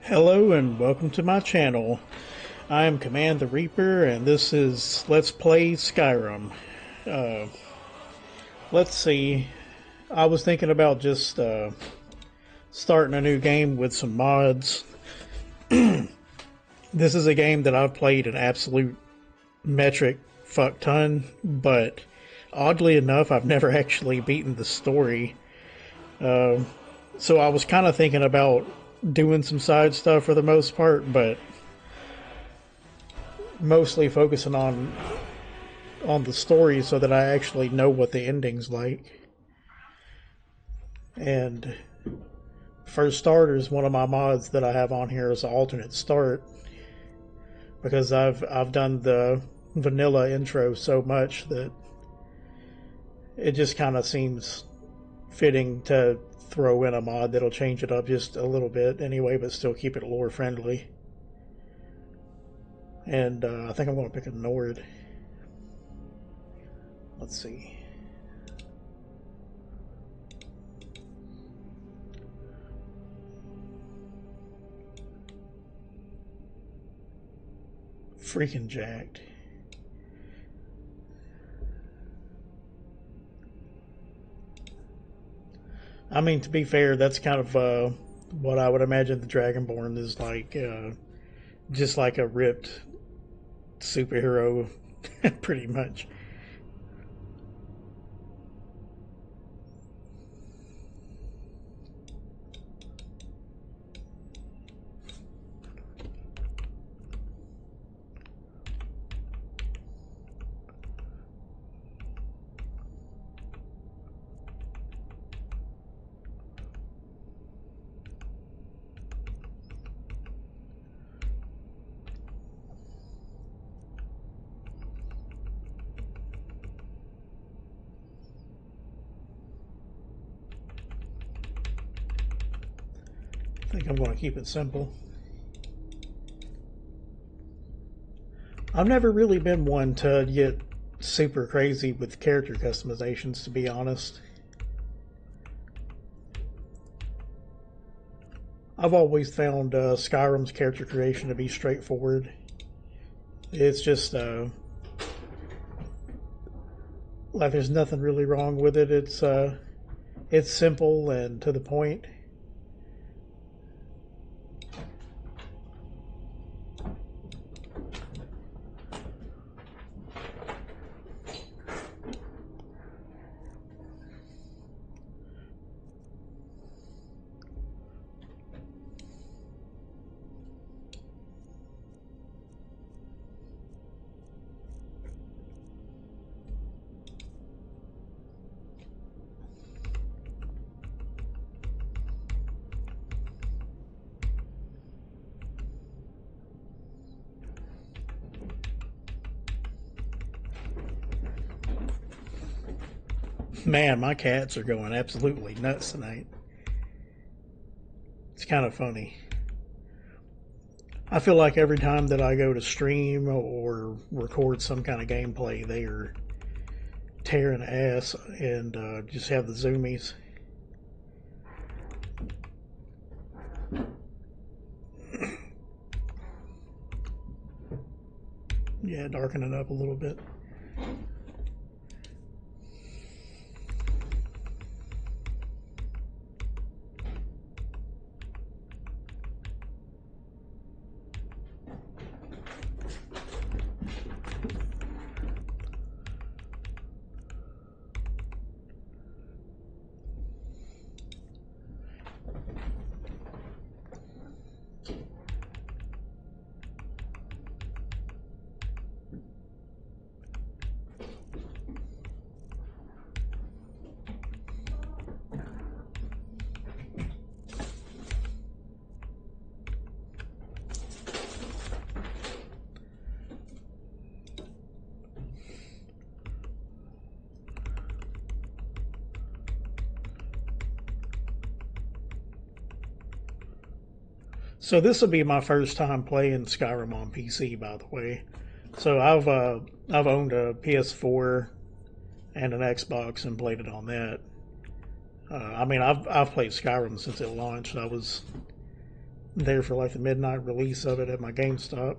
Hello and welcome to my channel. I am CommandTheREAPER and this is Let's Play Skyrim. Uh, let's see, I was thinking about just starting a new game with some mods. This is a game that I've played an absolute metric fuck ton, but oddly enough I've never actually beaten the story. So I was kind of thinking about doing some side stuff for the most part, but mostly focusing on the story so that I actually know what the ending's like. And for starters, one of my mods that I have on here is an alternate start, because I've done the vanilla intro so much that it just kind of seems fitting to throw in a mod that'll change it up just a little bit anyway, but still keep it lore friendly. And I think I'm going to pick a Nord. Let's see. Freaking jacked. I mean, to be fair, that's kind of what I would imagine the Dragonborn is like. Just like a ripped superhero, pretty much. I think I'm going to keep it simple. I've never really been one to get super crazy with character customizations, to be honest. I've always found Skyrim's character creation to be straightforward. It's just like there's nothing really wrong with it. It's simple and to the point. Man, my cats are going absolutely nuts tonight. It's kind of funny. I feel like every time that I go to stream or record some kind of gameplay, they are tearing ass and just have the zoomies. Yeah, darken it up a little bit. So this will be my first time playing Skyrim on PC, by the way. So I've owned a PS4 and an Xbox and played it on that. I mean, I've played Skyrim since it launched. I was there for like the midnight release of it at my GameStop.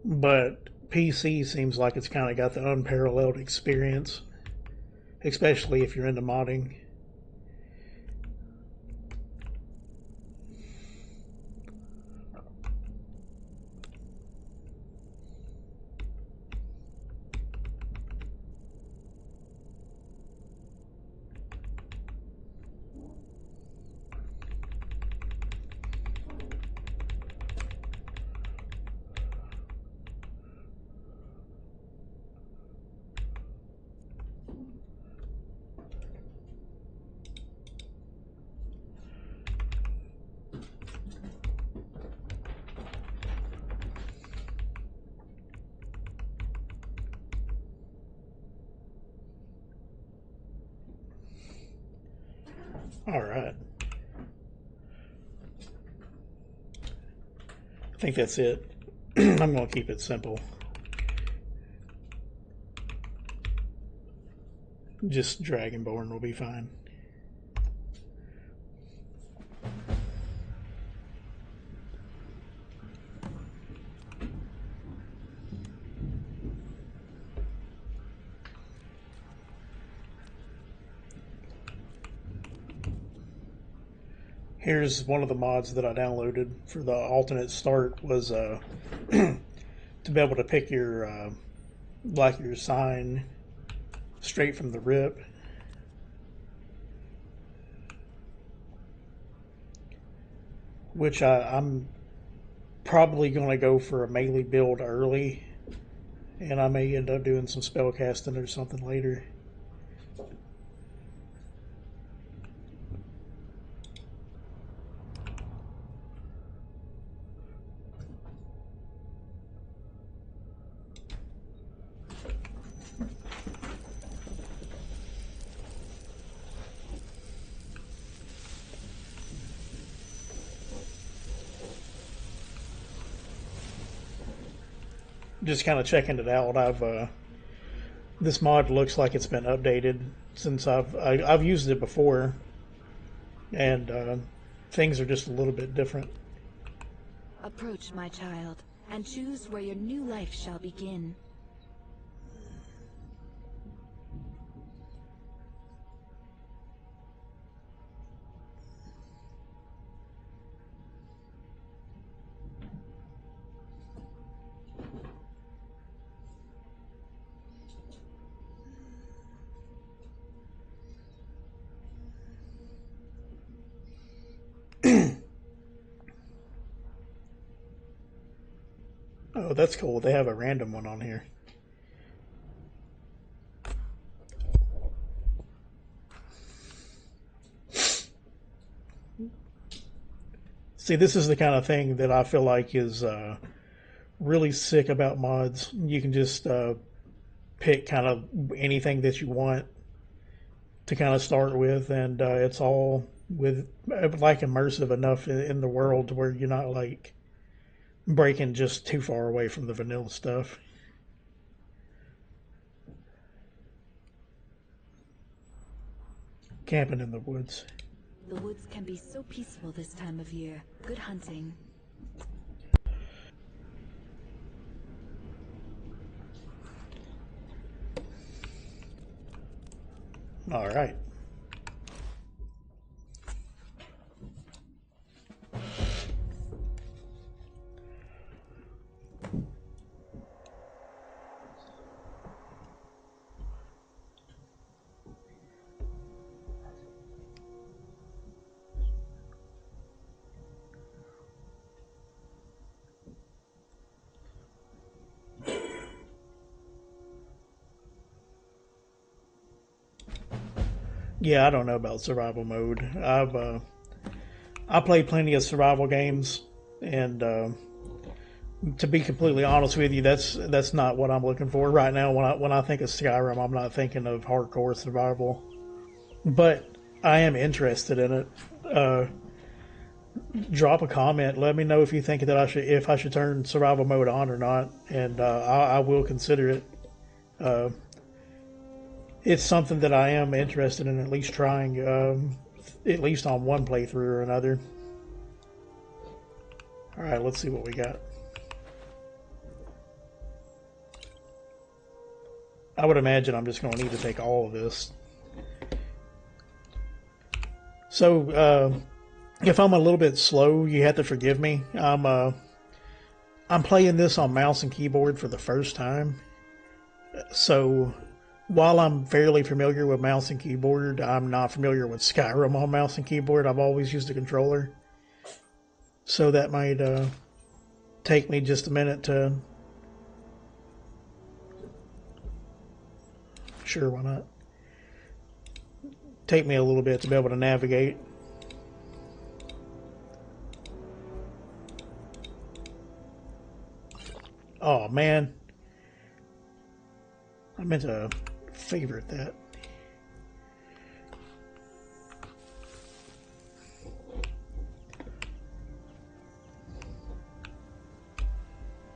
But PC seems like it's kind of got the unparalleled experience, especially if you're into modding. All right. I think that's it. I'm going to keep it simple. Just Dragonborn will be fine. Here's one of the mods that I downloaded for the alternate start was to be able to pick your like your sign straight from the rip. Which I'm probably going to go for a melee build early, and I may end up doing some spell casting or something later. Just kind of checking it out. This mod looks like it's been updated since I've used it before, and things are just a little bit different. Approach, my child, and choose where your new life shall begin. Oh, that's cool. They have a random one on here. See, this is the kind of thing that I feel like is really sick about mods. You can just pick kind of anything that you want to kind of start with, and it's all with like immersive enough in the world to where you're not like breaking just too far away from the vanilla stuff. Camping in the woods. The woods can be so peaceful this time of year. Good hunting. All right. Yeah, I don't know about survival mode. I play plenty of survival games, and to be completely honest with you, that's not what I'm looking for right now. When I think of Skyrim, I'm not thinking of hardcore survival, but I am interested in it. Drop a comment. Let me know if you think that if I should turn survival mode on or not, and I will consider it. it's something that I am interested in at least trying, at least on one playthrough or another. All right, let's see what we got. I would imagine I'm just going to need to take all of this. So, if I'm a little bit slow, you have to forgive me. I'm playing this on mouse and keyboard for the first time. So, while I'm fairly familiar with mouse and keyboard, I'm not familiar with Skyrim on mouse and keyboard. I've always used a controller. So that might take me just a minute to... Sure, why not? Take me a little bit to be able to navigate. Oh, man. I meant to favorite that.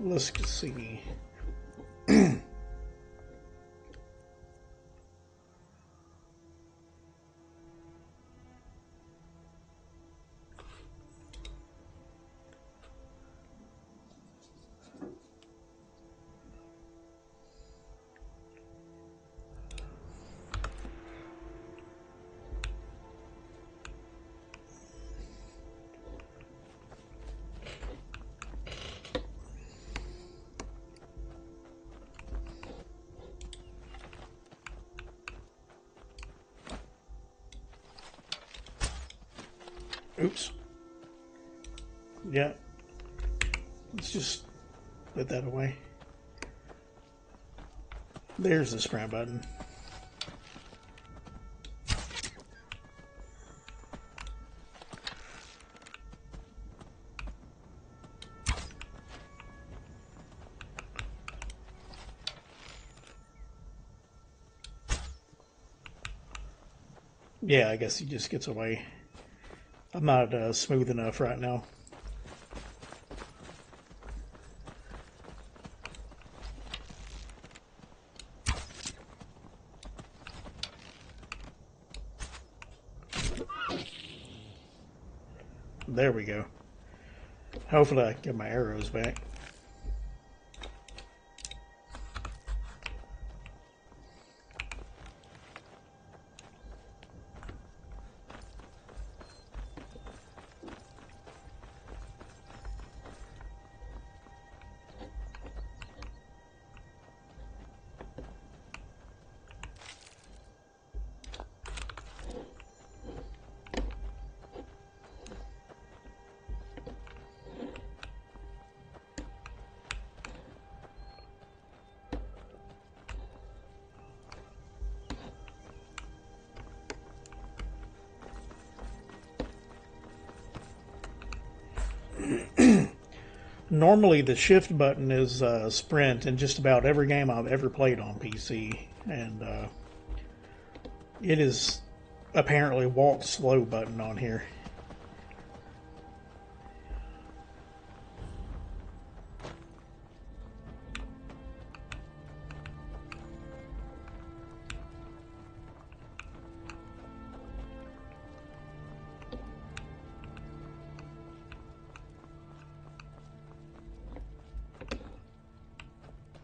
Let's see. Oops. Yeah. Let's just put that away. There's the sprint button. Yeah, I guess he just gets away. I'm not smooth enough right now. There we go. Hopefully I can get my arrows back. Normally the shift button is sprint in just about every game I've ever played on PC, and it is apparently walk slow button on here.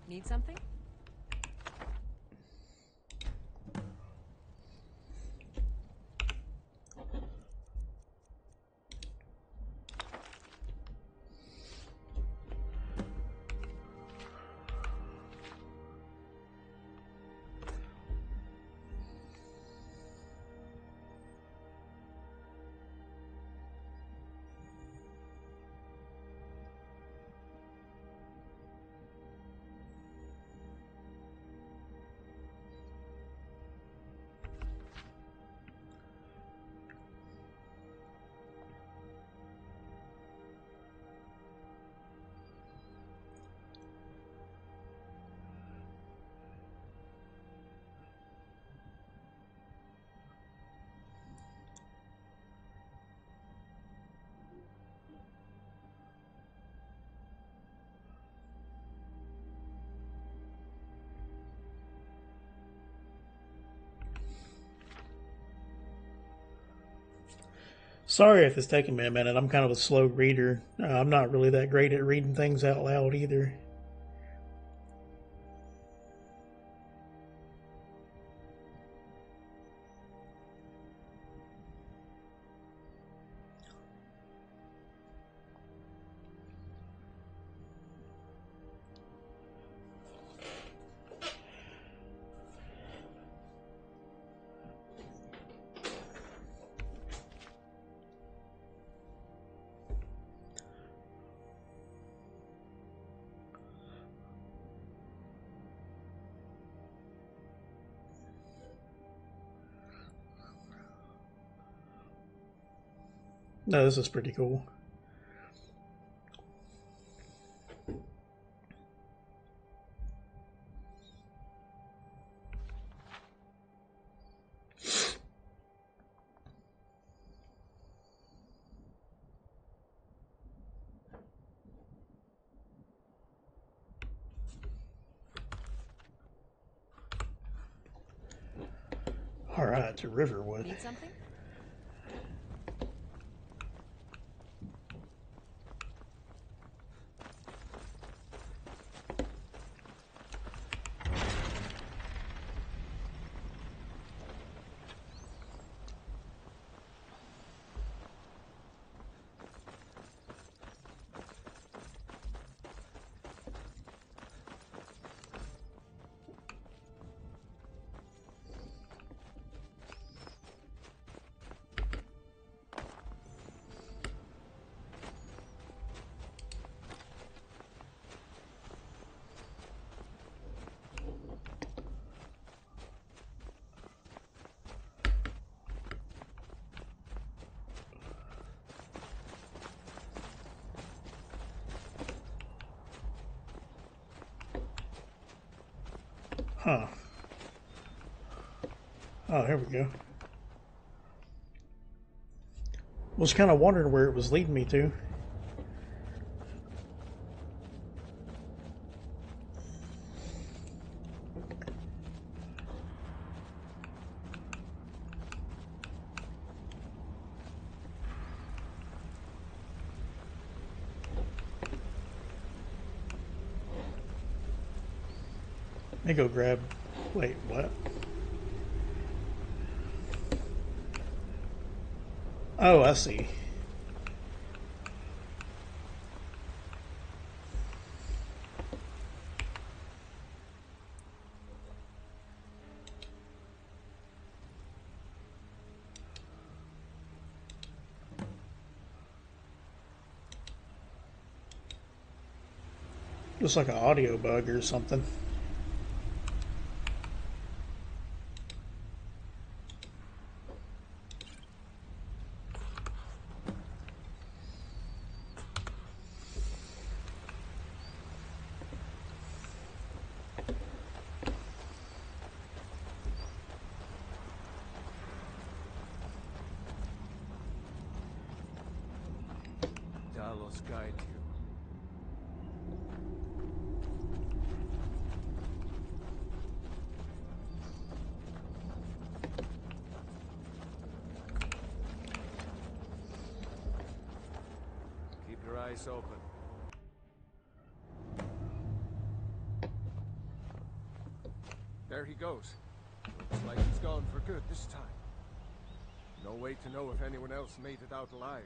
Need something? Sorry if it's taking me a minute. I'm kind of a slow reader. I'm not really that great at reading things out loud either. No, this is pretty cool. All right, to Riverwood. Need something? Huh. Oh, here we go. Was kind of wondering where it was leading me to. Let me go grab... Wait, what? Oh, I see. Looks like an audio bug or something. Dalos guide you. Keep your eyes open. There he goes. Looks like he's gone for good this time. No way to know if anyone else made it out alive.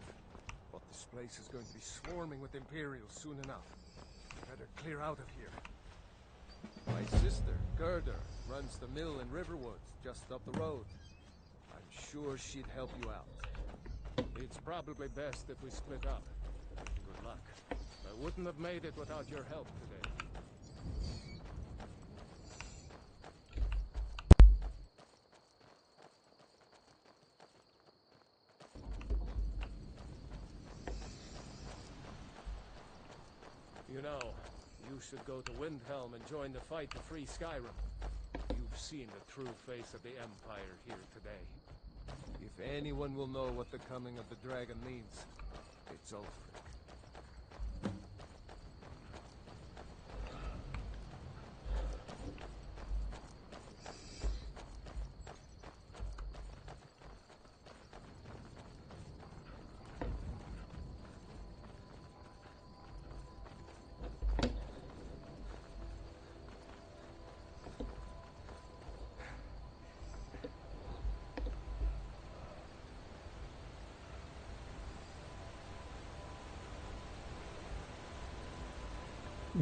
But this place is going to be swarming with Imperials soon enough. Better clear out of here. My sister, Gerda, runs the mill in Riverwood, just up the road. I'm sure she'd help you out. It's probably best if we split up. Good luck. I wouldn't have made it without your help today. You know, you should go to Windhelm and join the fight to free Skyrim. You've seen the true face of the Empire here today. If anyone will know what the coming of the dragon means, it's Ulfric.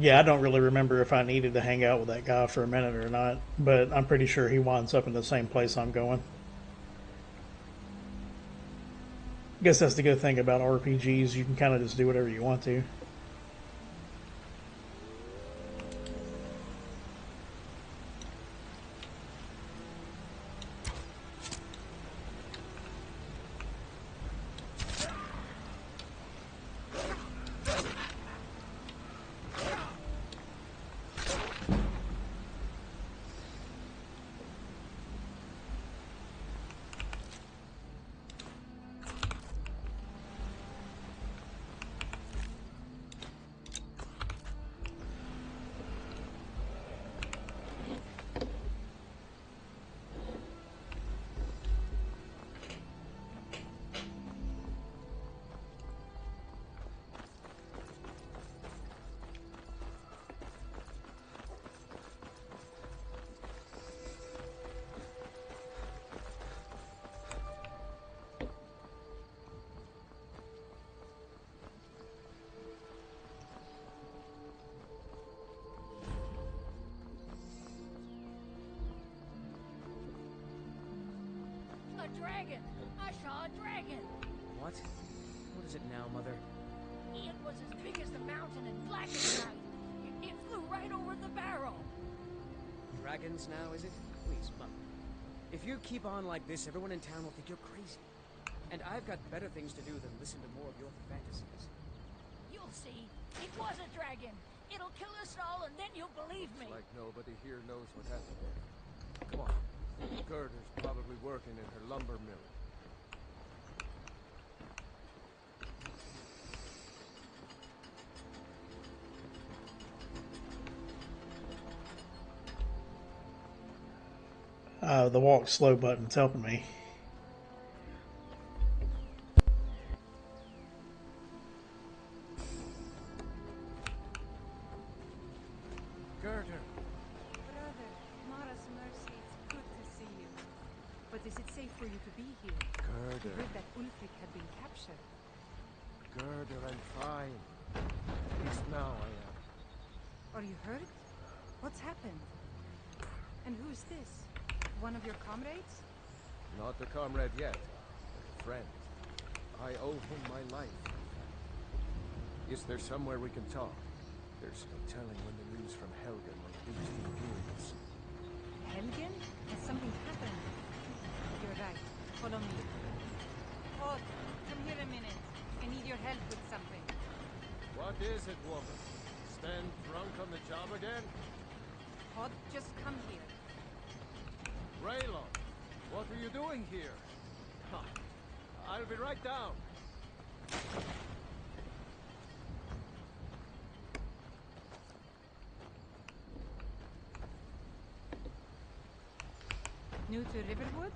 Yeah, I don't really remember if I needed to hang out with that guy for a minute or not, but I'm pretty sure he winds up in the same place I'm going. I guess that's the good thing about RPGs. You can kind of just do whatever you want to. A dragon! I saw a dragon! What? What is it now, Mother? It was as big as the mountain and black as night. It flew right over the barrel. Dragons now, is it? Please, Mother. If you keep on like this, everyone in town will think you're crazy. And I've got better things to do than listen to more of your fantasies. You'll see. It was a dragon. It'll kill us all and then you'll believe me. Like nobody here knows what happened. Come on. Gerda's probably working in her lumber mill. The walk slow button's helping me. Gerda! Brother, Mara's mercy, it's good to see you. But is it safe for you to be here? We Gerda! heard that Ulfric had been captured. Gerda, I'm fine. At least now I am. Are you hurt? What's happened? And who's this? One of your comrades? Not a comrade yet, but a friend. I owe him my life. Is there somewhere we can talk? There's no telling when the news from Helgen will reach the ruins. Helgen? Has something happened? You're right. Follow me. Todd, come here a minute. I need your help with something. What is it, woman? Stand drunk on the job again? Todd, just come here. Raylon, what are you doing here? Ha, I'll be right down. New to Riverwood?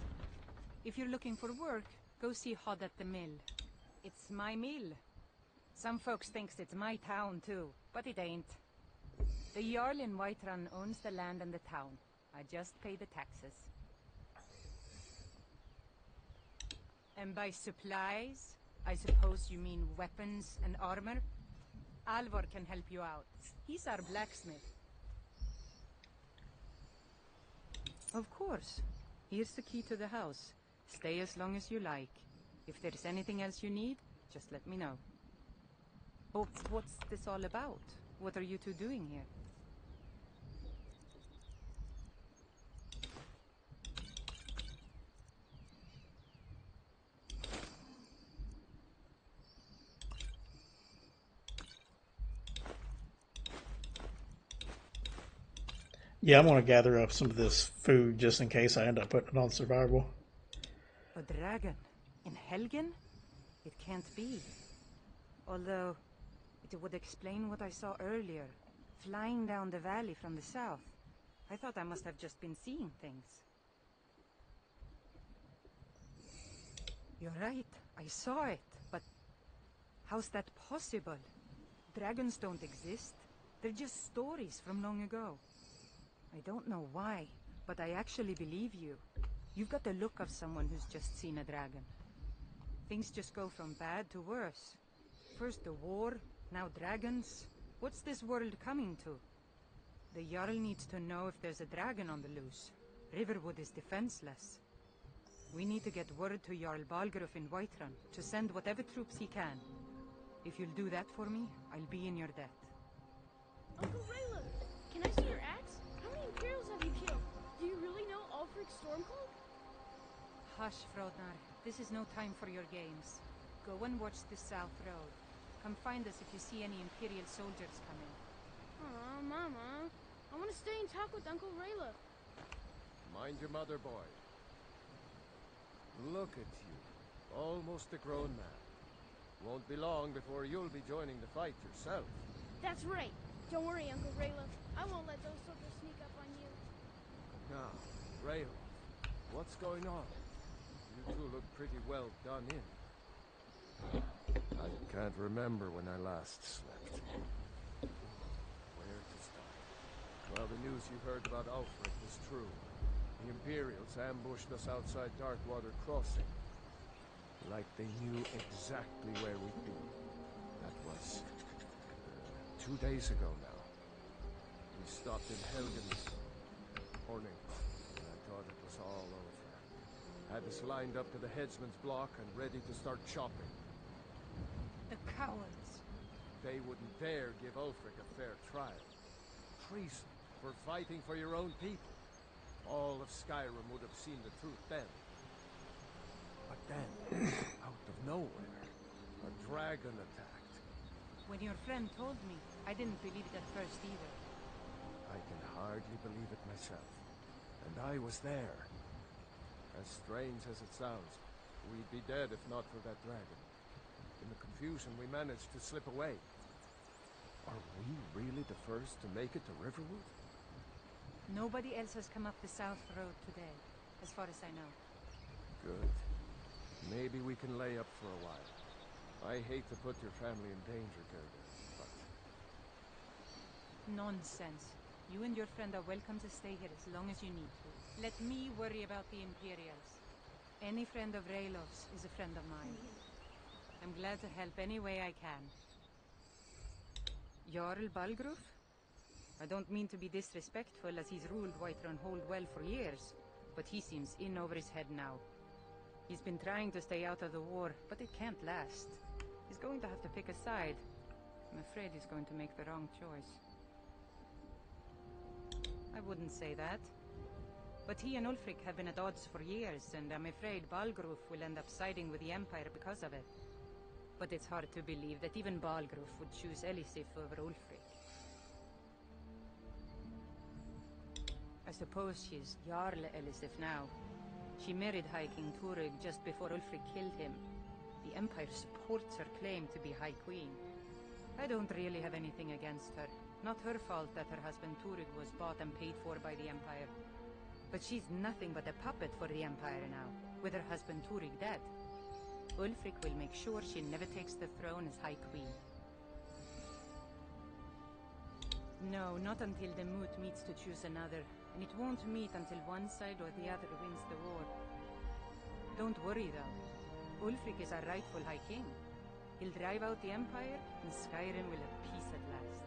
If you're looking for work, go see Hod at the mill. It's my mill. Some folks thinks it's my town too, but it ain't. The Jarl in Whiterun owns the land and the town. I just pay the taxes. And by supplies, I suppose you mean weapons and armor? Alvor can help you out. He's our blacksmith. Of course. Here's the key to the house. Stay as long as you like. If there's anything else you need, just let me know. But what's this all about? What are you two doing here? Yeah, I'm going to gather up some of this food just in case I end up putting it on survival. A dragon? In Helgen? It can't be. Although, it would explain what I saw earlier. Flying down the valley from the south. I thought I must have just been seeing things. You're right, I saw it, but how's that possible? Dragons don't exist. They're just stories from long ago. I don't know why, but I actually believe you. You've got the look of someone who's just seen a dragon. Things just go from bad to worse. First the war, now dragons. What's this world coming to? The Jarl needs to know if there's a dragon on the loose. Riverwood is defenseless. We need to get word to Jarl Balgruuf in Whiterun to send whatever troops he can. If you'll do that for me, I'll be in your debt. Uncle Rayla, can I see your axe? How many Imperials have you killed? Do you really know Ulfric Stormcloak? Hush, Frodnar. This is no time for your games. Go and watch the South Road. Come find us if you see any Imperial soldiers coming. Aw, Mama. I want to stay and talk with Uncle Rayla. Mind your mother, boy. Look at you. Almost a grown man. Won't be long before you'll be joining the fight yourself. That's right. Don't worry, Uncle Rayla. I won't let those soldiers sneak up on you. Now, Rayla, what's going on? You two look pretty well done in. I can't remember when I last slept. Where to start? Well, the news you heard about Ulfric was true. The Imperials ambushed us outside Darkwater Crossing. Like they knew exactly where we'd be. That was 2 days ago now. We stopped in Helgen's morning, and I thought it was all over. Had us lined up to the headsman's block and ready to start chopping. The cowards. They wouldn't dare give Ulfric a fair trial. Treason for fighting for your own people. All of Skyrim would have seen the truth then. But then, out of nowhere, a dragon attacked. When your friend told me, I didn't believe it at first either. I can hardly believe it myself. And I was there. As strange as it sounds, we'd be dead if not for that dragon. In the confusion, we managed to slip away. Are we really the first to make it to Riverwood? Nobody else has come up the South Road today, as far as I know. Good. Maybe we can lay up for a while. I hate to put your family in danger, Gerda, but... Nonsense. You and your friend are welcome to stay here as long as you need to. Let me worry about the Imperials. Any friend of Raylov's is a friend of mine. I'm glad to help any way I can. Jarl Balgruuf? I don't mean to be disrespectful, as he's ruled Whiterun Hold well for years, but he seems in over his head now. He's been trying to stay out of the war, but it can't last. He's going to have to pick a side. I'm afraid he's going to make the wrong choice. I wouldn't say that. But he and Ulfric have been at odds for years, and I'm afraid Balgruuf will end up siding with the Empire because of it. But it's hard to believe that even Balgruuf would choose Elisif over Ulfric. I suppose she's Jarl Elisif now. She married High King Turig just before Ulfric killed him. The Empire supports her claim to be High Queen. I don't really have anything against her. Not her fault that her husband Turig was bought and paid for by the Empire. But she's nothing but a puppet for the Empire now, with her husband Turig dead. Ulfric will make sure she never takes the throne as High Queen. No, not until the Moot meets to choose another, and it won't meet until one side or the other wins the war. Don't worry though. Ulfric is our rightful High King. He'll drive out the Empire, and Skyrim will have peace at last.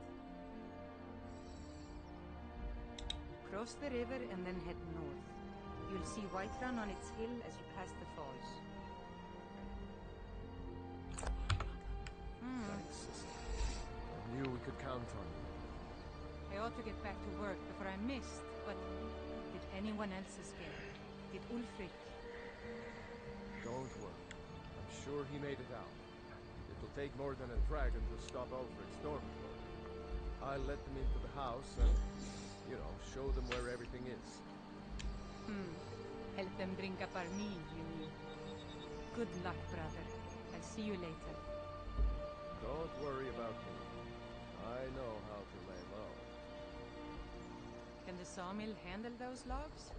Cross the river and then head north. You'll see Whiterun on its hill as you pass the falls. Thanks, sister. I knew we could count on you. I ought to get back to work before I missed, but did anyone else escape? Did Ulfric? Don't worry. I'm sure he made it out. It'll take more than a dragon to stop Ulfric Stormcloak. I'll let them into the house and, show them where everything is. Help them drink up our meal, you mean? Good luck, brother. I'll see you later. Don't worry about me. I know how to lay low. Can the sawmill handle those logs?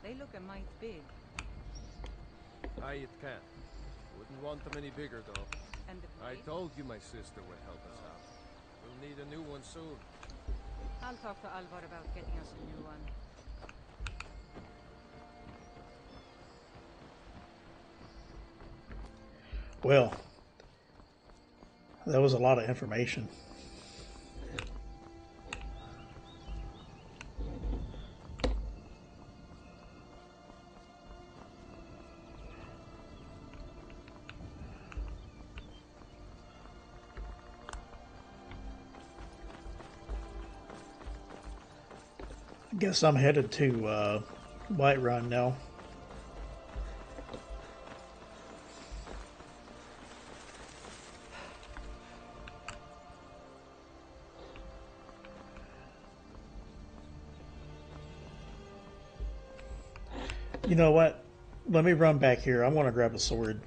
They look a mite big. Aye, it can. Wouldn't want them any bigger, though. And the I blade? told you my sister would help us out. We'll need a new one soon. I'll talk to Alvar about getting us a new one. Well, that was a lot of information. Guess I'm headed to Whiterun now. You know what? Let me run back here. I want to grab a sword.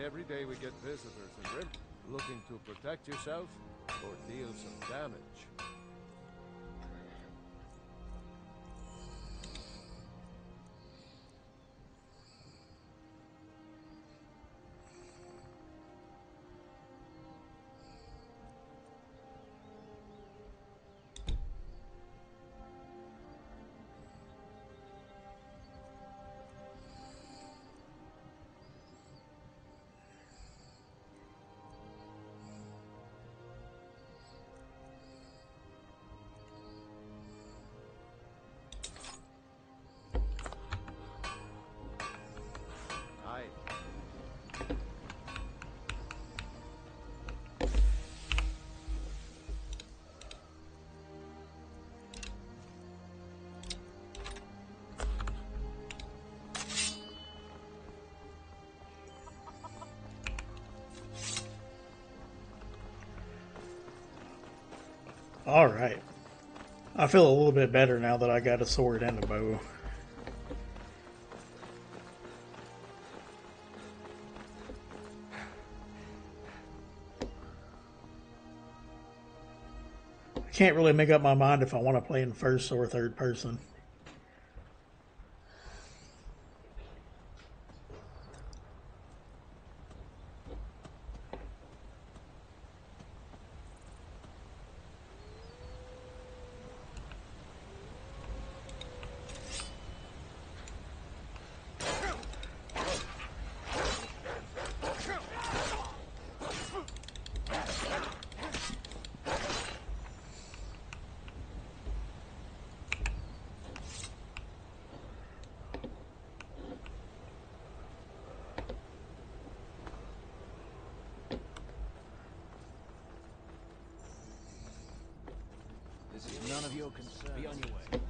Every day we get visitors in Rim. Looking to protect yourself or deal some damage? Alright. I feel a little bit better now that I got a sword and a bow. I can't really make up my mind if I want to play in first or third person. This is none of your concern. Be on your way.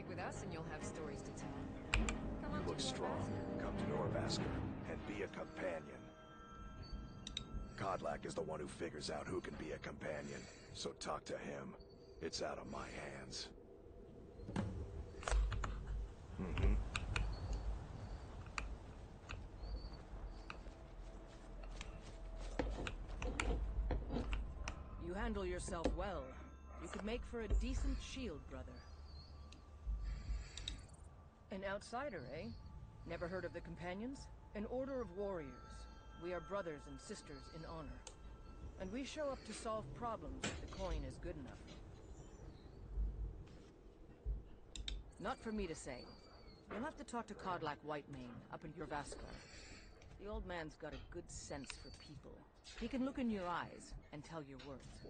With us and you'll have stories to tell. Come on, You look strong. Come to Norvasker and be a companion. Kodlak is the one who figures out who can be a companion, so talk to him. It's out of my hands. You handle yourself well. You could make for a decent shield, brother. An outsider, eh? Never heard of the Companions? An order of warriors. We are brothers and sisters in honor. And we show up to solve problems if the coin is good enough. Not for me to say. You'll have to talk to Kodlak Whitemane up in Jorvaskar. The old man's got a good sense for people. He can look in your eyes and tell your worth.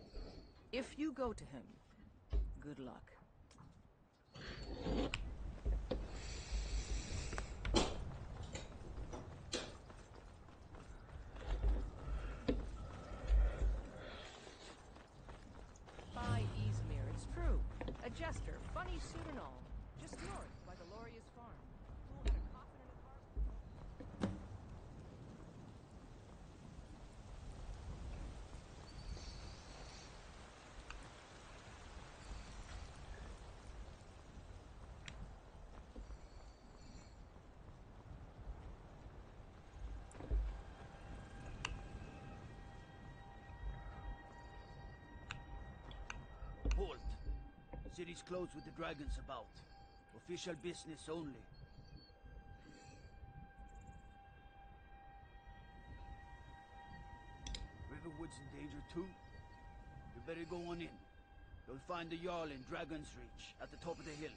If you go to him, good luck. A jester, funny suit and all, just north by the Loria's farm. City's closed with the dragons about. Official business only. Riverwood's in danger too. You better go on in. You'll find the Jarl in Dragon's Reach, at the top of the hill.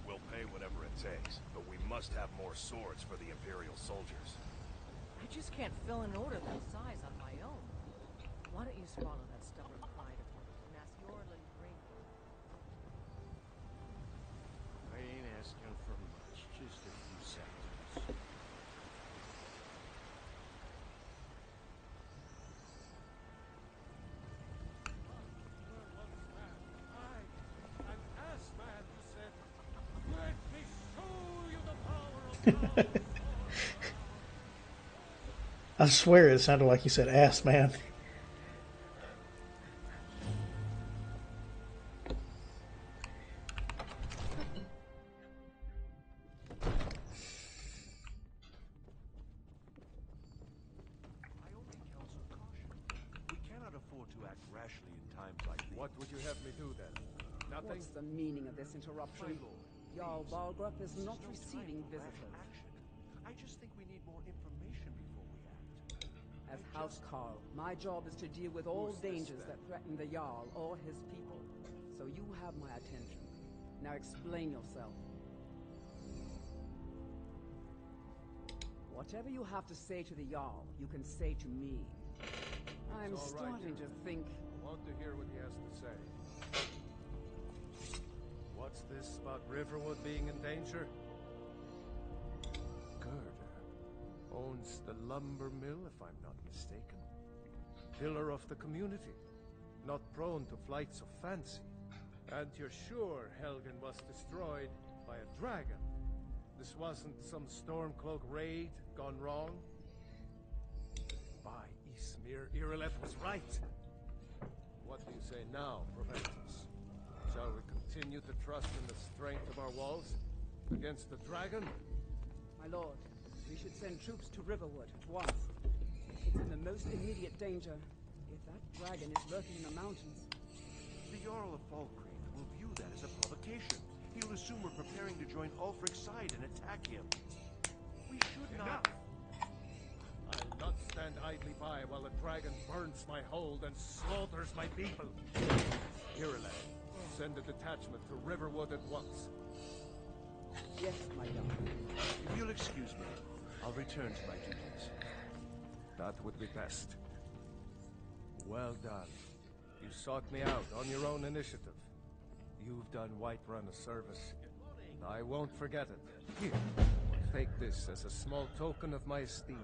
We'll pay whatever it takes, but we must have more swords for the Imperial soldiers. I just can't fill an order that size on my own. Why don't you swallow that stubborn pride of yours and ask your little ring? I ain't asking for much, just a few seconds. I swear it sounded like he said ass man. Rashly in times like these. What would you have me do then? Nothing? What's the meaning of this interruption? Jarl Balgrup is not receiving visitors. I just think we need more information before we act. As Housecarl, my job is to deal with all dangers that threaten the Jarl or his people. So you have my attention. Now explain yourself. Whatever you have to say to the Jarl, you can say to me. I'm starting to think... I want to hear what he has to say. What's this about Riverwood being in danger? Gerda owns the lumber mill, if I'm not mistaken. Pillar of the community, not prone to flights of fancy. And you're sure Helgen was destroyed by a dragon? This wasn't some Stormcloak raid gone wrong? By Ismir, Irileth was right. What do you say now, Proventus? Shall we continue to trust in the strength of our walls against the dragon? My lord, we should send troops to Riverwood at once. It's in the most immediate danger. If that dragon is lurking in the mountains... The Jarl of Falkreath will view that as a provocation. He'll assume we're preparing to join Ulfric's side and attack him. We should not... I'll not stand idly by while the dragon burns my hold and slaughters my people. Irileth, send a detachment to Riverwood at once. Yes, my lord. If you'll excuse me, I'll return to my duties. That would be best. Well done. You sought me out on your own initiative. You've done Whiterun a service, and I won't forget it. Here, take this as a small token of my esteem.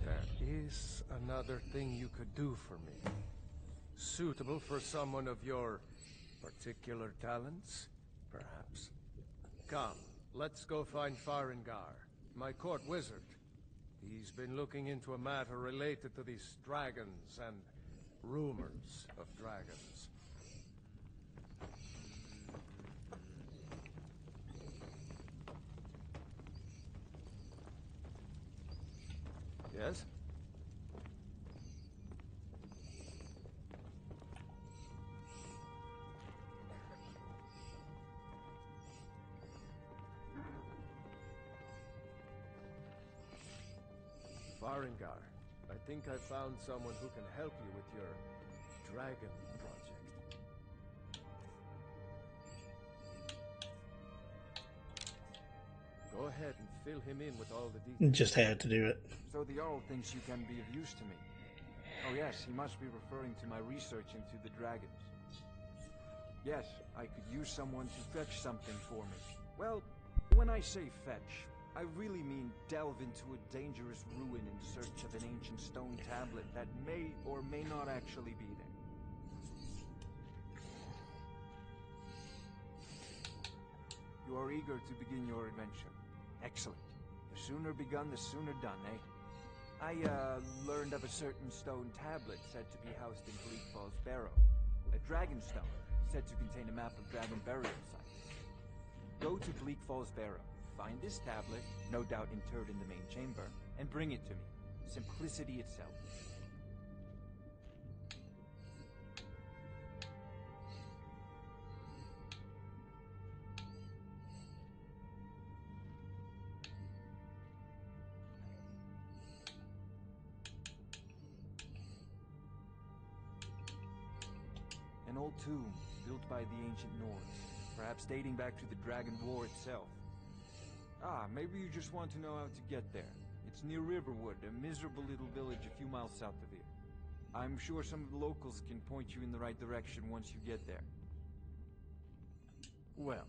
There is another thing you could do for me. Suitable for someone of your particular talents, perhaps. Come, let's go find Farengar, my court wizard. He's been looking into a matter related to these dragons and rumors of dragons. Yes? Farengar, I think I found someone who can help you with your dragon project. Go ahead and fill him in with all the details. Just had to do it. So the Jarl thinks you can be of use to me. Oh yes, he must be referring to my research into the dragons. Yes, I could use someone to fetch something for me. Well, when I say fetch, I really mean delve into a dangerous ruin in search of an ancient stone tablet that may or may not actually be there. You are eager to begin your adventure. Excellent. The sooner begun, the sooner done, eh? I, learned of a certain stone tablet said to be housed in Bleakfall's Barrow. A dragon stone, said to contain a map of dragon burial sites. Go to Bleak Falls Barrow, find this tablet, no doubt interred in the main chamber, and bring it to me. Simplicity itself. An old tomb, built by the ancient Nords, perhaps dating back to the Dragon War itself. Ah, maybe you just want to know how to get there. It's near Riverwood, a miserable little village a few miles south of here. I'm sure some of the locals can point you in the right direction once you get there. Well,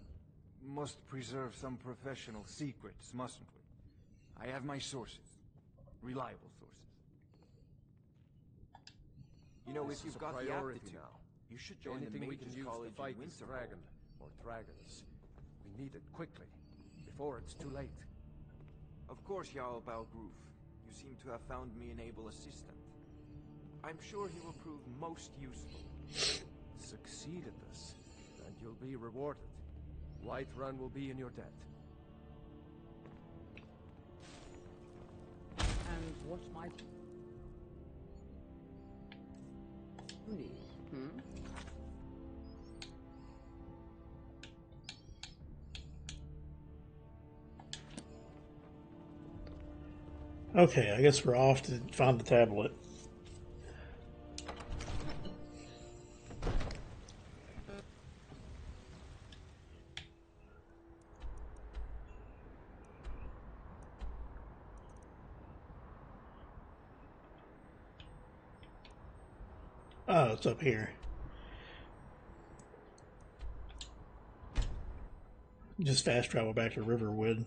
must preserve some professional secrets, mustn't we? I have my sources. Reliable sources. You know, if you've got the aptitude, you should join the Anything we can Mages use College to fight in this Winterhold. dragon, or dragons. We need it quickly, before it's too late. Of course, Jarl Balgruf. You seem to have found me an able assistant. I'm sure he will prove most useful. Succeed at this, and you'll be rewarded. Whiterun will be in your debt. And what might you need, Okay, I guess we're off to find the tablet. Oh, it's up here. Just fast travel back to Riverwood.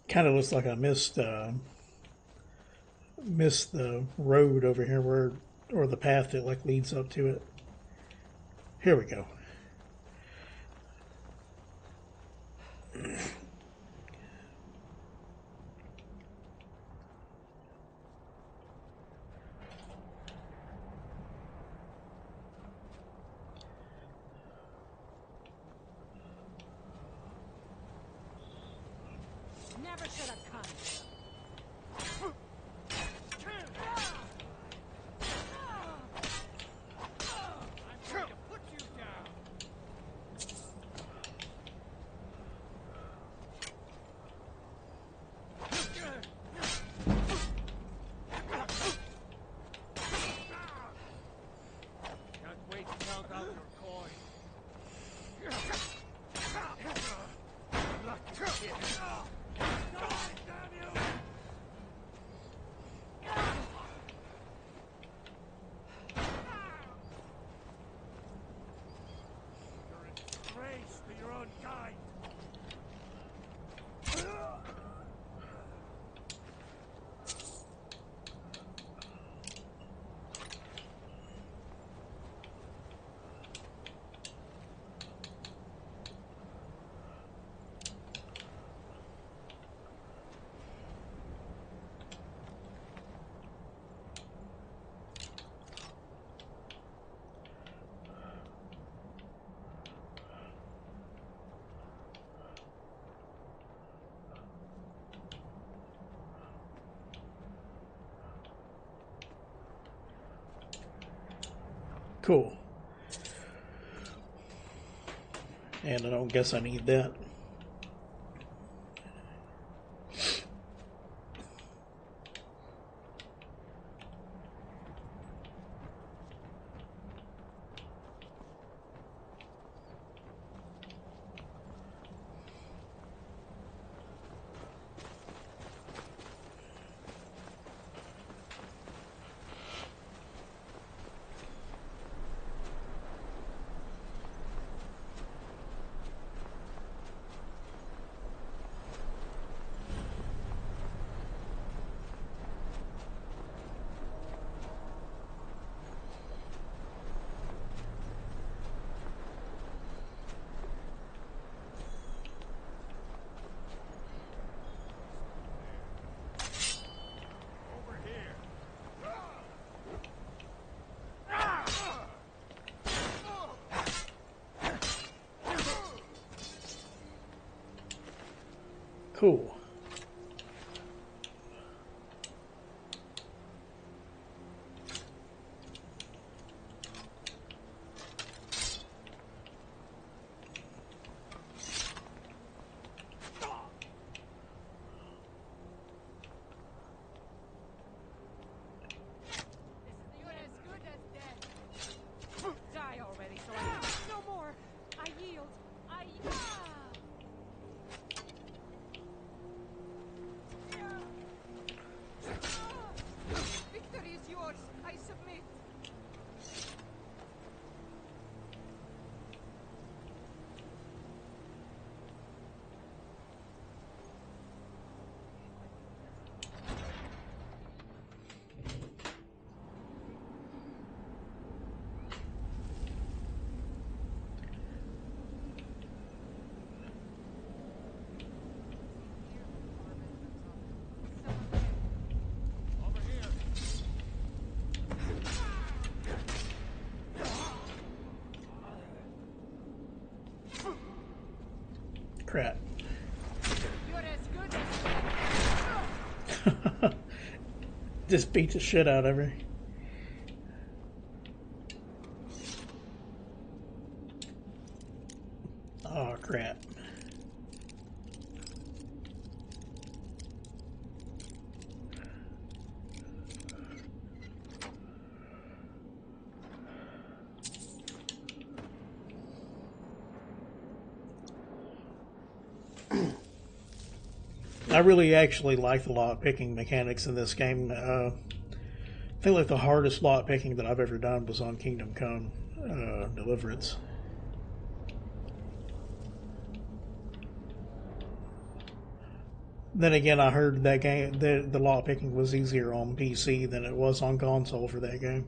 Kind of looks like I missed the road over here where, or the path that like leads up to it. Here we go. Never should have come. I'm going to put you down! Can't wait to count out your coin. Lucky kid. You're a disgrace to your own kind. Cool. And I don't guess I need that. Cool. Die already, so I no more. I yield. Victory is yours. I submit. Crap. You're as good as Just beat the shit out of her. Oh, crap. I really actually like the lock picking mechanics in this game. I think like the hardest lock picking that I've ever done was on Kingdom Come Deliverance. Then again, I heard that game the lock picking was easier on PC than it was on console for that game.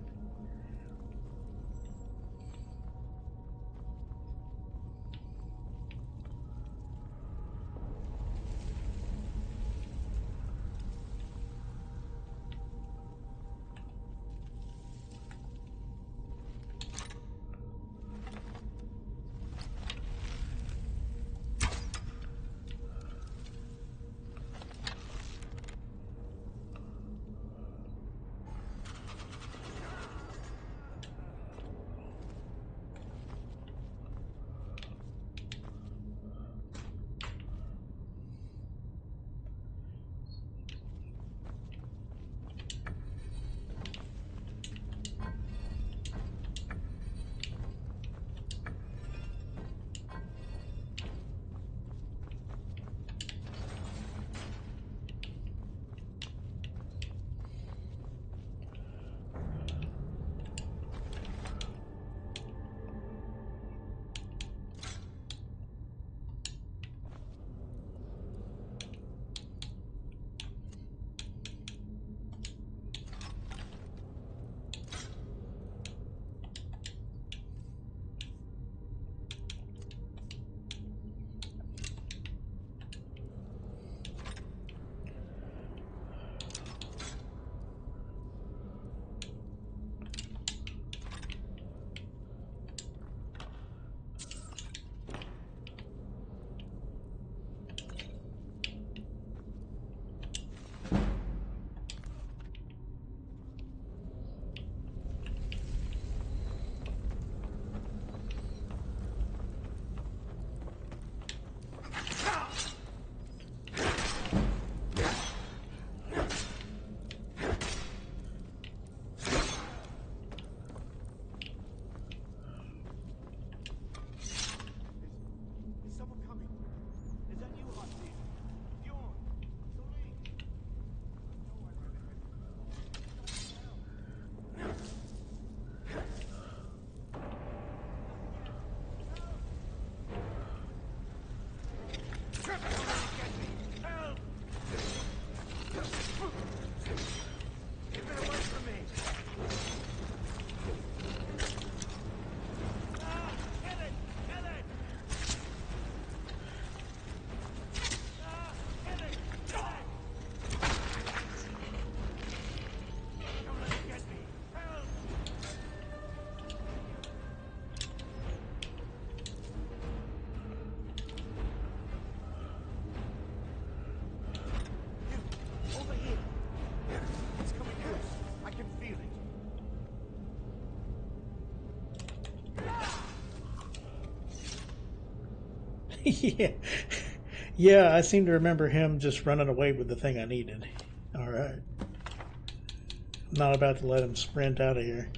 Yeah. Yeah, I seem to remember him just running away with the thing I needed. Alright. I'm not about to let him sprint out of here.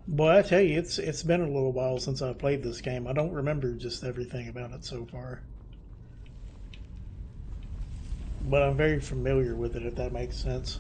Boy, I tell you, it's been a little while since I played this game. I don't remember just everything about it so far. But I'm very familiar with it, if that makes sense.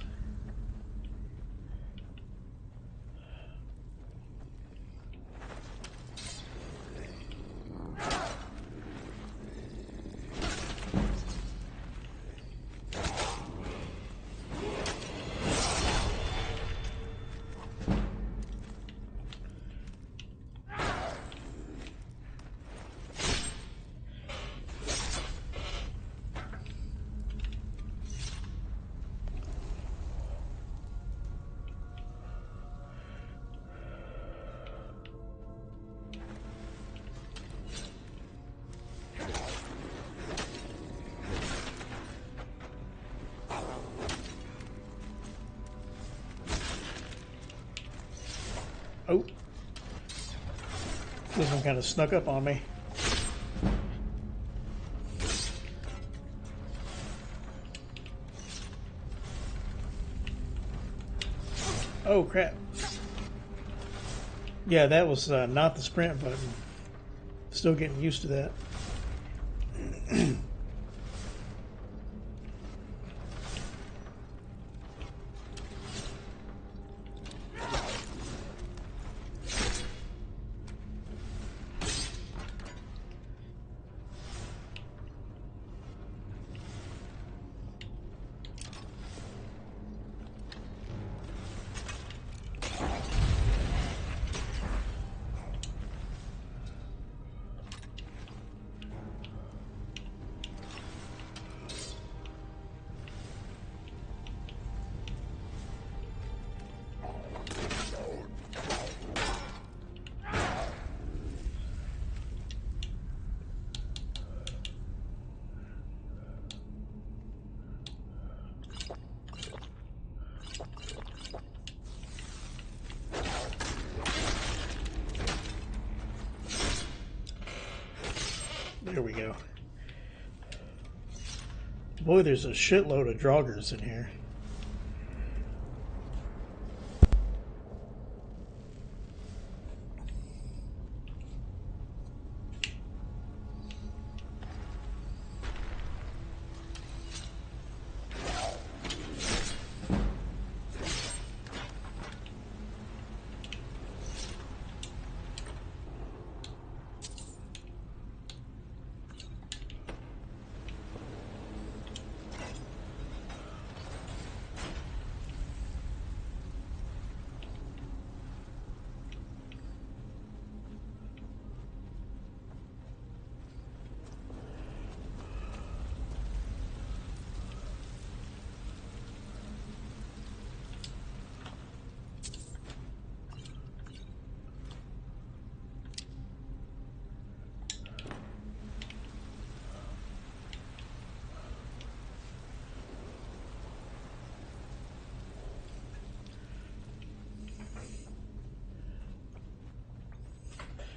Oh. This one kind of snuck up on me. Oh, crap. Yeah, that was not the sprint button. Still getting used to that. There we go. Boy, there's a shitload of Draugrs in here.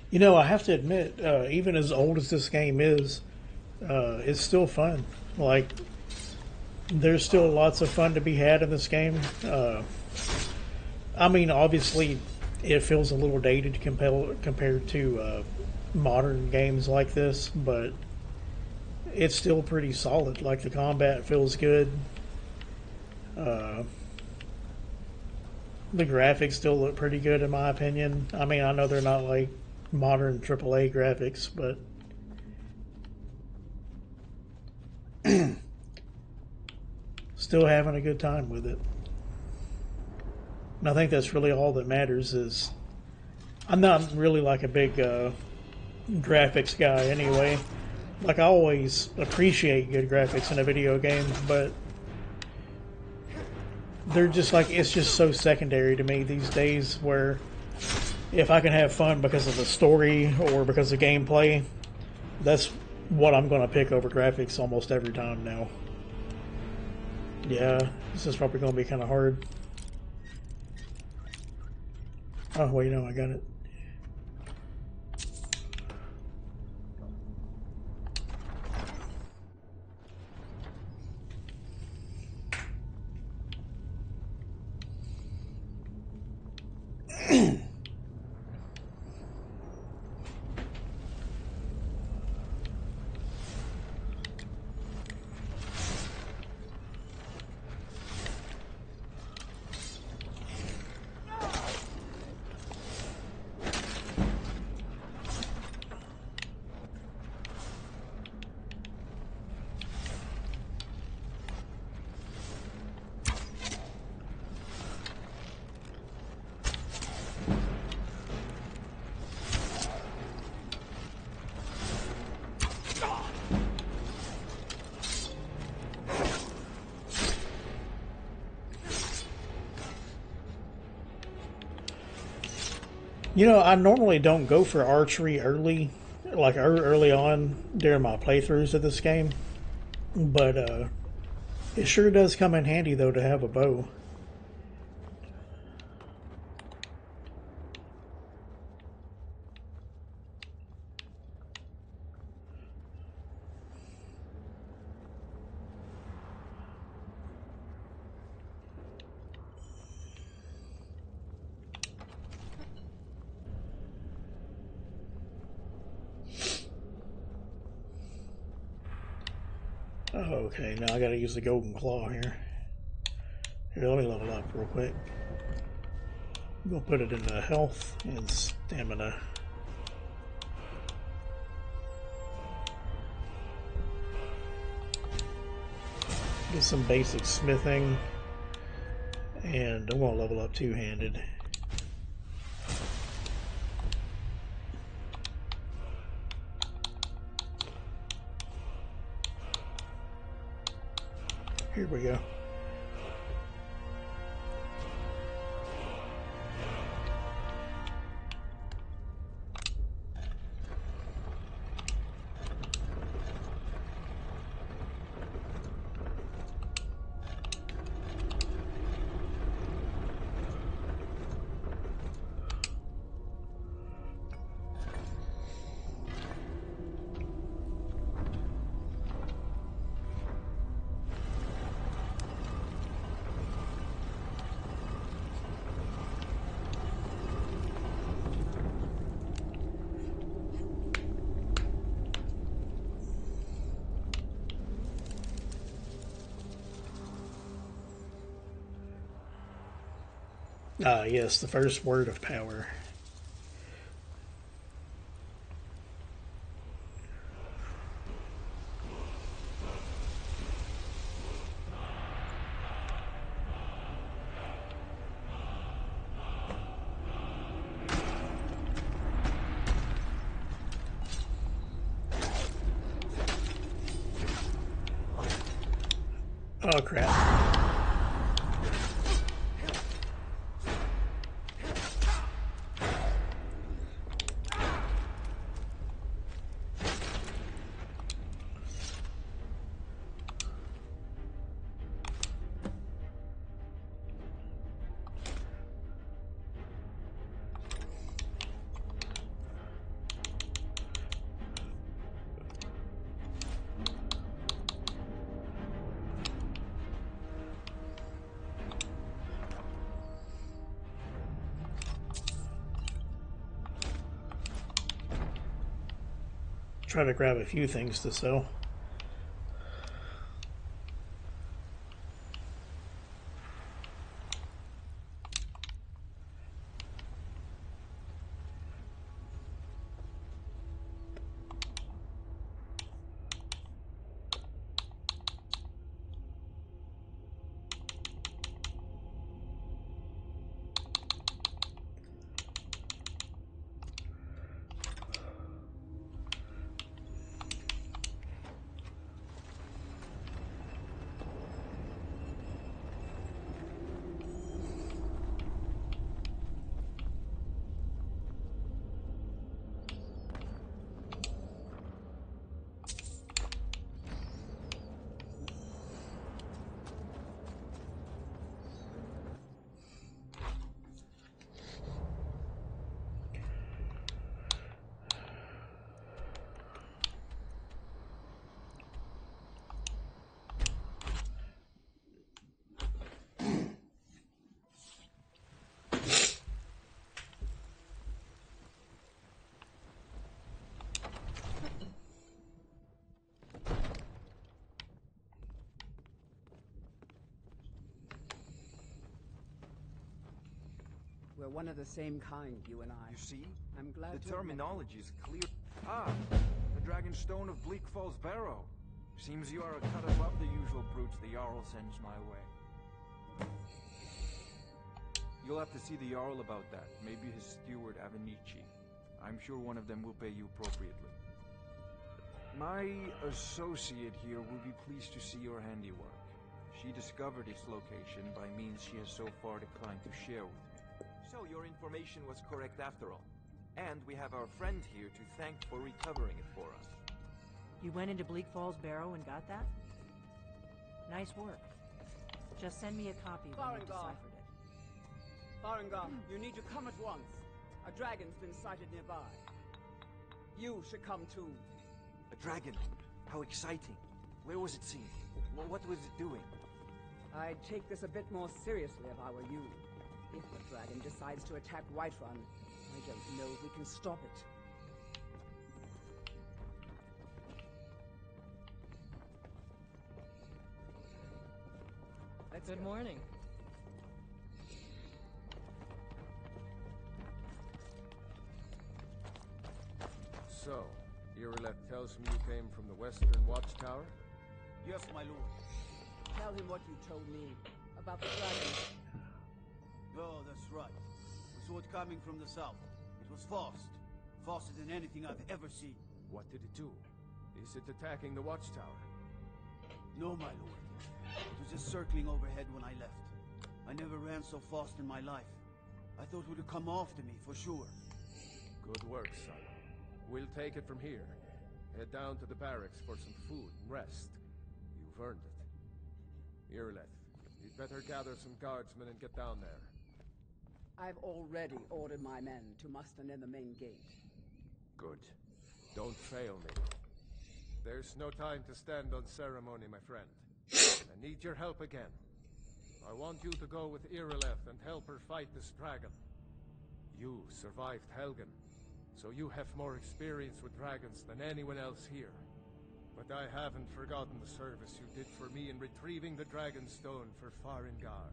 You know, I have to admit, even as old as this game is, it's still fun. Like, there's still lots of fun to be had in this game. I mean, obviously, it feels a little dated compared to modern games like this, but it's still pretty solid. Like, the combat feels good. The graphics still look pretty good, in my opinion. I mean, I know they're not like modern AAA graphics, but still having a good time with it. And I think that's really all that matters. Is I'm not really like a big graphics guy anyway. Like, I always appreciate good graphics in a video game, but they're just like, it's just so secondary to me these days, where if I can have fun because of the story or because of gameplay, that's what I'm going to pick over graphics almost every time now. Yeah, this is probably going to be kind of hard. Oh, wait, no, I got it. You know, I normally don't go for archery early, like early on during my playthroughs of this game, but it sure does come in handy though to have a bow. Okay, now I gotta use the golden claw here. Here, let me level up real quick. I'm gonna put it into health and stamina. Get some basic smithing, and I'm gonna level up two-handed. Here we go. Ah, yes, the first word of power. Oh, crap. Try to grab a few things to sell. We're one of the same kind, you and I. You see? I'm glad the to have met terminology is clear. Ah, the Dragon Stone of Bleak Falls Barrow. Seems you are a cut above the usual brutes the Jarl sends my way. You'll have to see the Jarl about that. Maybe his steward, Avenici. I'm sure one of them will pay you appropriately. My associate here will be pleased to see your handiwork. She discovered its location by means she has so far declined to share with me. So your information was correct after all. And we have our friend here to thank for recovering it for us. You went into Bleak Falls Barrow and got that? Nice work. Just send me a copy when you've deciphered it. Farengar, you need to come at once. A dragon's been sighted nearby. You should come too. A dragon? How exciting. Where was it seen? What was it doing? I'd take this a bit more seriously if I were you. If the dragon decides to attack Whiterun, I don't know if we can stop it. Good morning. So, Irileth tells me you came from the Western Watchtower? Yes, my lord. Tell him what you told me about the dragon. Oh, that's right. We saw it coming from the south. It was fast. Faster than anything I've ever seen. What did it do? Is it attacking the Watchtower? No, my lord. It was just circling overhead when I left. I never ran so fast in my life. I thought it would have come after me, for sure. Good work, son. We'll take it from here. Head down to the barracks for some food and rest. You've earned it. Irileth, you'd better gather some guardsmen and get down there. I've already ordered my men to muster near the main gate. Good. Don't fail me. There's no time to stand on ceremony, my friend. I need your help again. I want you to go with Irileth and help her fight this dragon. You survived Helgen, so you have more experience with dragons than anyone else here. But I haven't forgotten the service you did for me in retrieving the Dragon Stone for Farengar.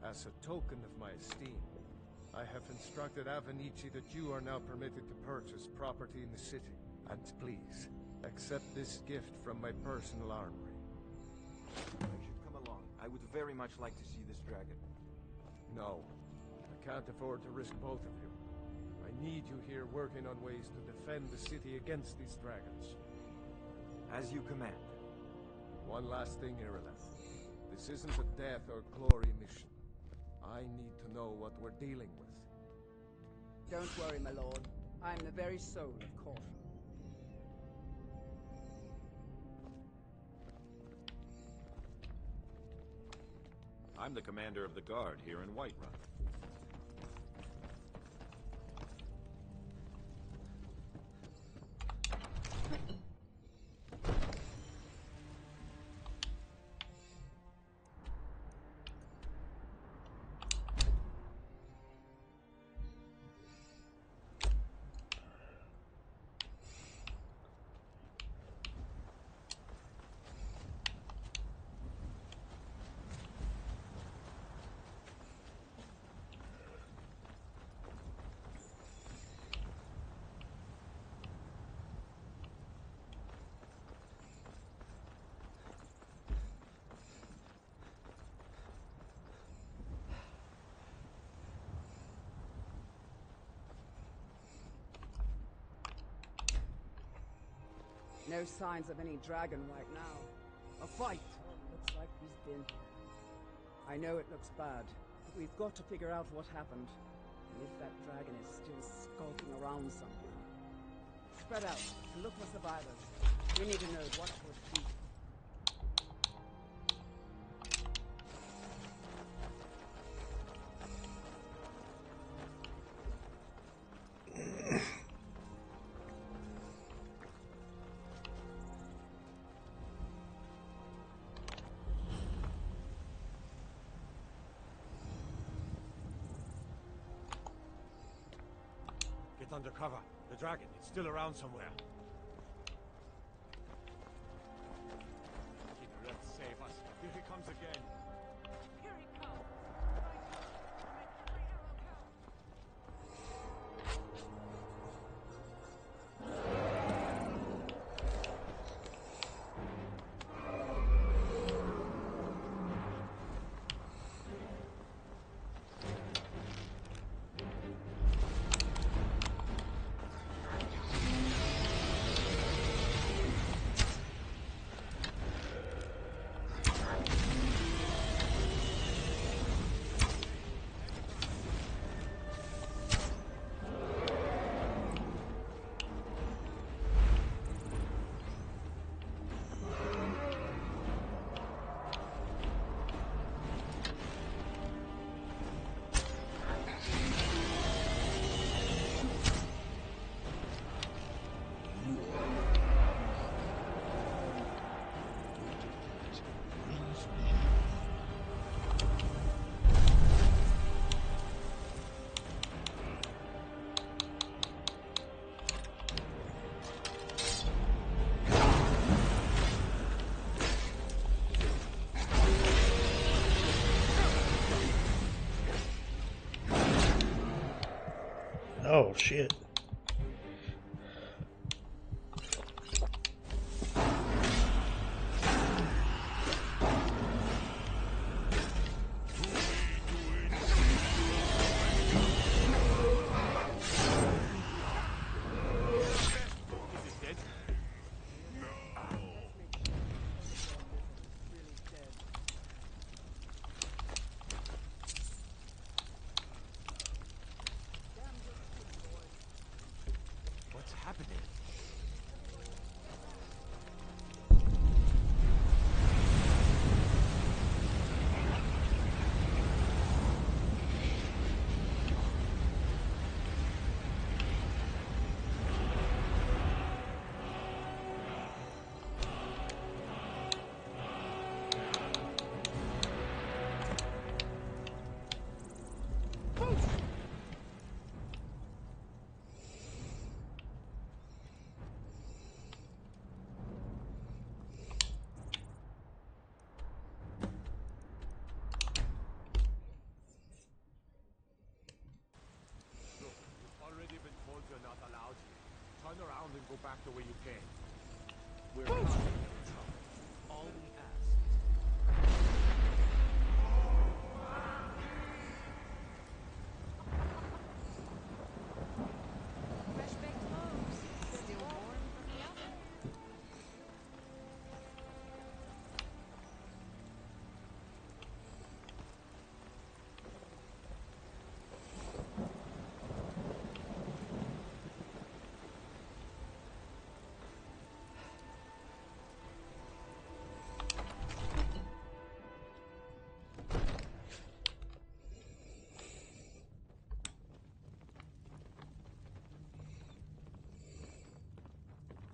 As a token of my esteem, I have instructed Avenici that you are now permitted to purchase property in the city. And please, accept this gift from my personal armory. I should come along. I would very much like to see this dragon. No, I can't afford to risk both of you. I need you here working on ways to defend the city against these dragons. As you command. One last thing, Irileth. This isn't a death or glory mission. I need to know what we're dealing with. Don't worry, my lord. I'm the very soul of caution. I'm the commander of the guard here in Whiterun. No signs of any dragon right now. A fight! Looks like he's been. I know it looks bad, but we've got to figure out what happened. And if that dragon is still skulking around somewhere. Spread out and look for survivors. We need to know what was deep. Get under cover. The dragon, it's still around somewhere. Irileth, save us. Here he comes again. Here he comes. Oh, shit. What's happening? You're not allowed here. Turn around and go back the way you came. We're not in trouble. All we ask Fresh baked loaves. Still warm from the oven.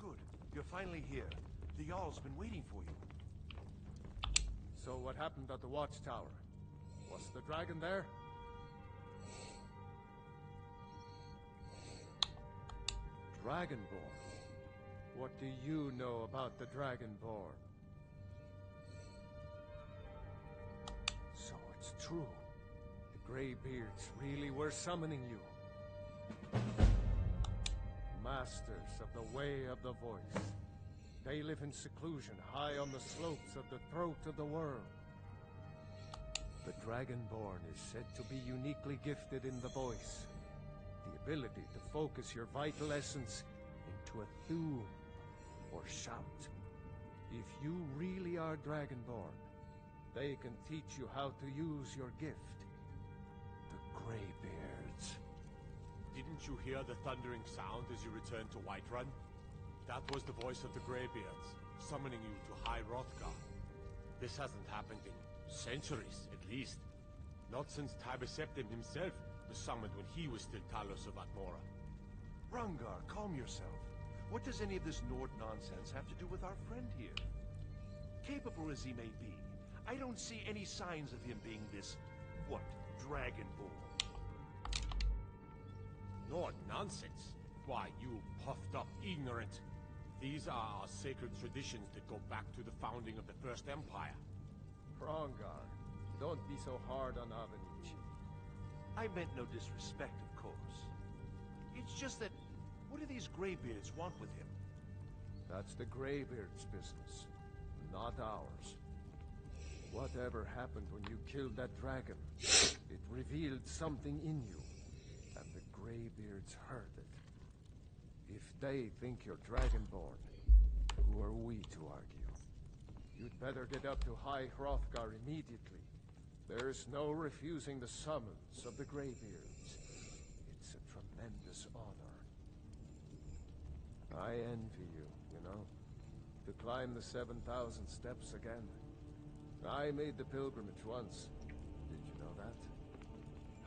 Good. You're finally here. The Jarl's been waiting for you. So what happened at the watchtower? Was the dragon there? Dragonborn. What do you know about the Dragonborn? So it's true. The Greybeards really were summoning you. Masters of the Way of the Voice. They live in seclusion high on the slopes of the throat of the world. The Dragonborn is said to be uniquely gifted in the voice. The ability to focus your vital essence into a thum, or shout. If you really are Dragonborn, they can teach you how to use your gift. The Greybeards. Didn't you hear the thundering sound as you returned to Whiterun? That was the voice of the Greybeards, summoning you to High Hrothgar. This hasn't happened in centuries, at least. Not since Tiber Septim himself was summoned when he was still Talos of Atmora. Rungar, calm yourself. What does any of this Nord nonsense have to do with our friend here? Capable as he may be, I don't see any signs of him being this, what, Dragonborn. Nord nonsense? Why, you puffed up ignorant. These are our sacred traditions that go back to the founding of the First Empire. Rongar, don't be so hard on Avenichi. I meant no disrespect, of course. It's just that, what do these Greybeards want with him? That's the Greybeards' business, not ours. Whatever happened when you killed that dragon, it revealed something in you, and the Greybeards heard it. If they think you're Dragonborn, who are we to argue? You'd better get up to High Hrothgar immediately. There's no refusing the summons of the Greybeards. It's a tremendous honor. I envy you, you know, to climb the 7,000 steps again. I made the pilgrimage once. Did you know that?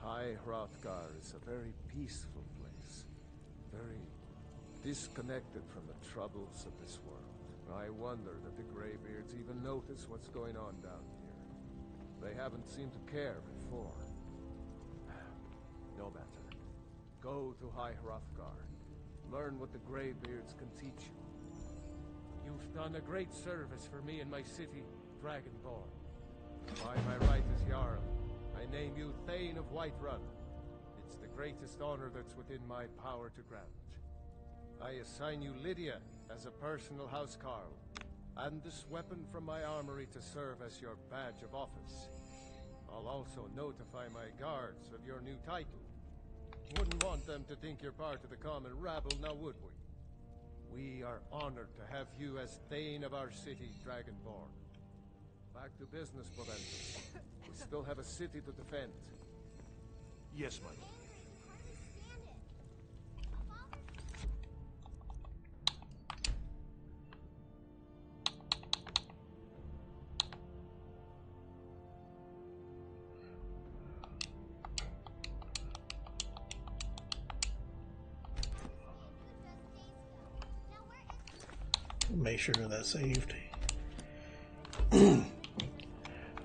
High Hrothgar is a very peaceful place. Very disconnected from the troubles of this world. I wonder that the Greybeards even notice what's going on down here. They haven't seemed to care before. No matter. Go to High Hrothgar. Learn what the Greybeards can teach you. You've done a great service for me in my city, Dragonborn. By my right as Jarl, I name you Thane of Whiterun. It's the greatest honor that's within my power to grant. I assign you Lydia as a personal housecarl, and this weapon from my armory to serve as your badge of office. I'll also notify my guards of your new title. Wouldn't want them to think you're part of the common rabble, now would we? We are honored to have you as Thane of our city, Dragonborn. Back to business, Proventus. We still have a city to defend. Yes, my lord. Make sure that's saved.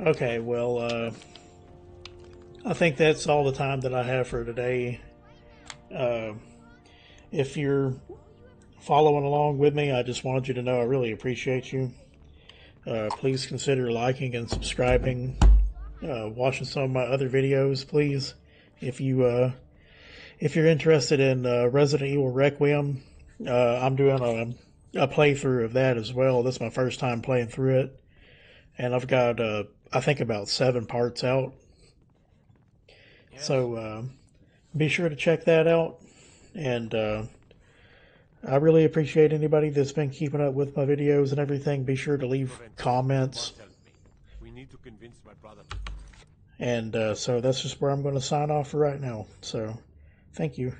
Okay, well, I think that's all the time that I have for today. If you're following along with me, I just wanted you to know I really appreciate you. Please consider liking and subscribing. Watching some of my other videos, please. If you're interested in Resident Evil Requiem, I'm doing a playthrough of that as well. This is my first time playing through it, and I've got I think about 7 parts out. Yes. So be sure to check that out, and I really appreciate anybody that's been keeping up with my videos and everything. Be sure to leave comments. We need to convince my brother. And so that's just where I'm going to sign off for right now. So thank you.